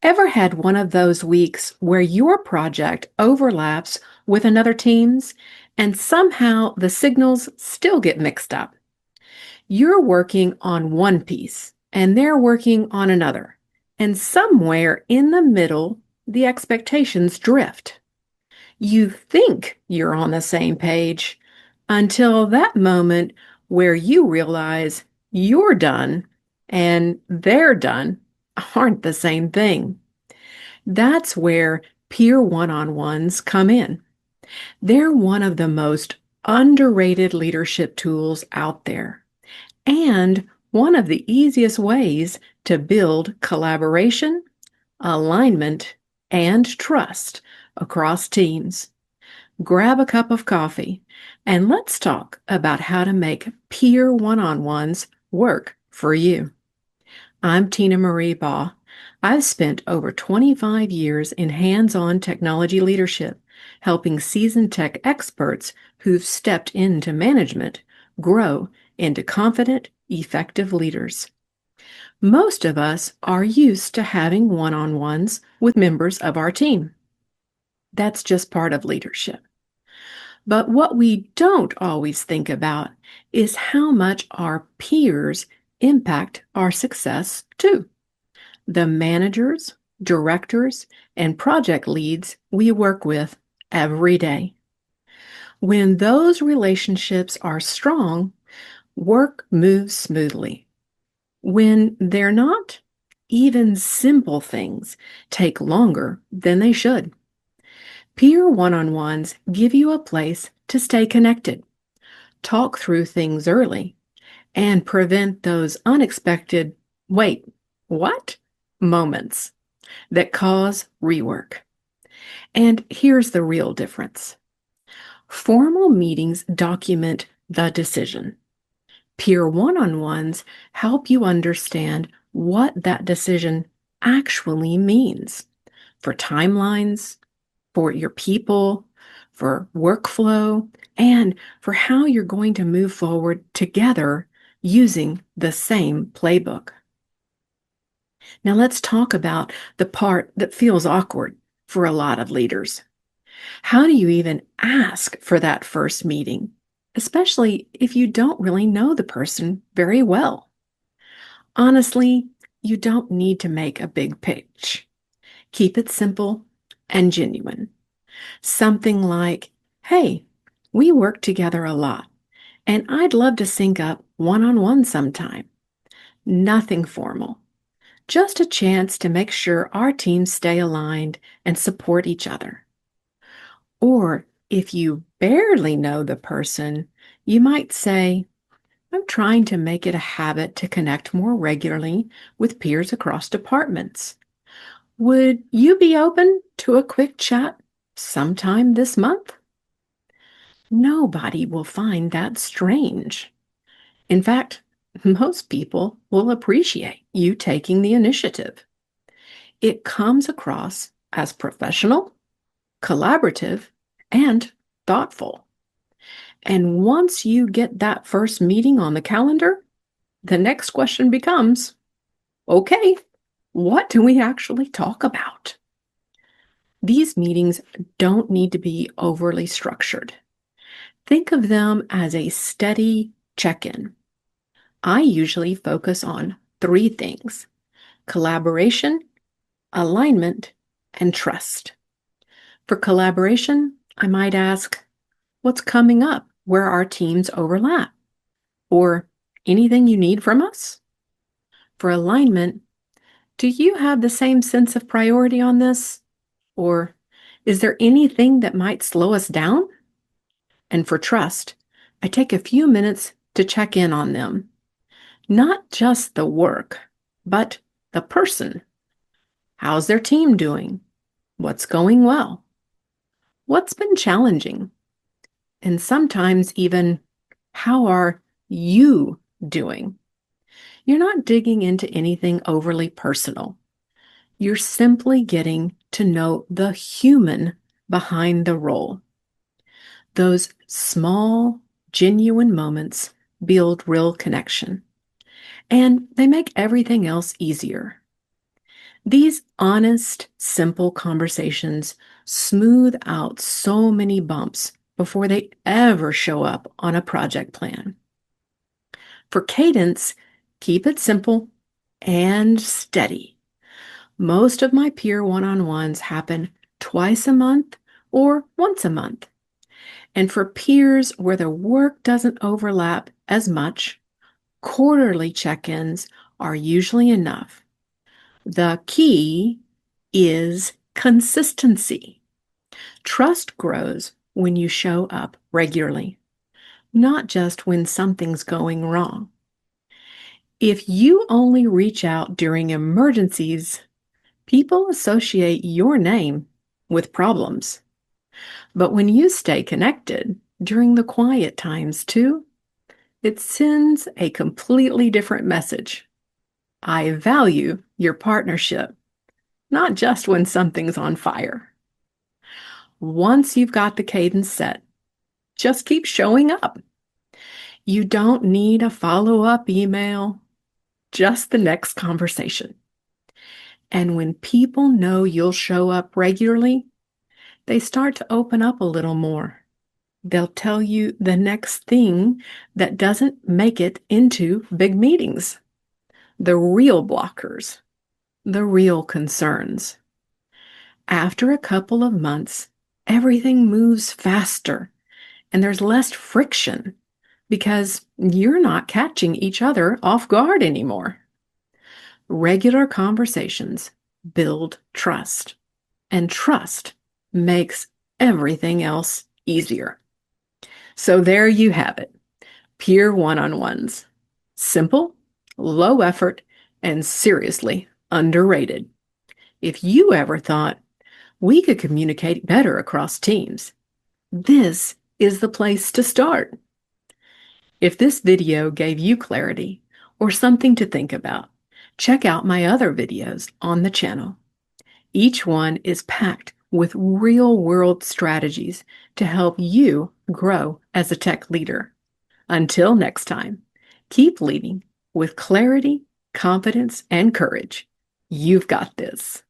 Ever had one of those weeks where your project overlaps with another team's and somehow the signals still get mixed up? You're working on one piece and they're working on another, and somewhere in the middle, the expectations drift. You think you're on the same page until that moment where you realize you're done and they're done aren't the same thing. That's where peer one-on-ones come in. They're one of the most underrated leadership tools out there, and one of the easiest ways to build collaboration, alignment, and trust across teams. Grab a cup of coffee and let's talk about how to make peer one-on-ones work for you. I'm Tina Marie Baugh. I've spent over 25 years in hands-on technology leadership, helping seasoned tech experts who've stepped into management grow into confident, effective leaders. Most of us are used to having one-on-ones with members of our team. That's just part of leadership. But what we don't always think about is how much our peers impact our success too. The managers, directors, and project leads we work with every day. When those relationships are strong, work moves smoothly. When they're not, even simple things take longer than they should. Peer one-on-ones give you a place to stay connected, talk through things early, and prevent those unexpected, wait, what? Moments that cause rework. And here's the real difference. Formal meetings document the decision. Peer one-on-ones help you understand what that decision actually means for timelines, for your people, for workflow, and for how you're going to move forward together using the same playbook. Now let's talk about the part that feels awkward for a lot of leaders. How do you even ask for that first meeting, especially if you don't really know the person very well? Honestly, you don't need to make a big pitch. Keep it simple and genuine. Something like, hey, we work together a lot, and I'd love to sync up one-on-one sometime. Nothing formal, just a chance to make sure our teams stay aligned and support each other. Or if you barely know the person, you might say, I'm trying to make it a habit to connect more regularly with peers across departments. Would you be open to a quick chat sometime this month? Nobody will find that strange. In fact, most people will appreciate you taking the initiative. It comes across as professional, collaborative, and thoughtful. And once you get that first meeting on the calendar, the next question becomes, okay, what do we actually talk about? These meetings don't need to be overly structured. Think of them as a steady check-in. I usually focus on three things: collaboration, alignment, and trust. For collaboration, I might ask, what's coming up where our teams overlap? Or anything you need from us? For alignment, do you have the same sense of priority on this? Or is there anything that might slow us down? And for trust, I take a few minutes to check in on them. Not just the work, but the person. How's their team doing? What's going well? What's been challenging? And sometimes even, how are you doing? You're not digging into anything overly personal. You're simply getting to know the human behind the role. Those small, genuine moments build real connection, and they make everything else easier. These honest, simple conversations smooth out so many bumps before they ever show up on a project plan. For cadence, keep it simple and steady. Most of my peer one-on-ones happen twice a month or once a month. And for peers where the work doesn't overlap as much, quarterly check-ins are usually enough. The key is consistency. Trust grows when you show up regularly, not just when something's going wrong. If you only reach out during emergencies, people associate your name with problems. But when you stay connected during the quiet times too, it sends a completely different message. I value your partnership, not just when something's on fire. Once you've got the cadence set, just keep showing up. You don't need a follow-up email, just the next conversation. And when people know you'll show up regularly, they start to open up a little more. They'll tell you the next thing that doesn't make it into big meetings, the real blockers, the real concerns. After a couple of months, everything moves faster and there's less friction because you're not catching each other off guard anymore. Regular conversations build trust, and trust makes everything else easier. So there you have it, peer one-on-ones. Simple, low effort, and seriously underrated. If you ever thought we could communicate better across teams, this is the place to start. If this video gave you clarity or something to think about, check out my other videos on the channel. Each one is packed with real-world strategies to help you grow as a tech leader. Until next time, keep leading with clarity, confidence, and courage. You've got this.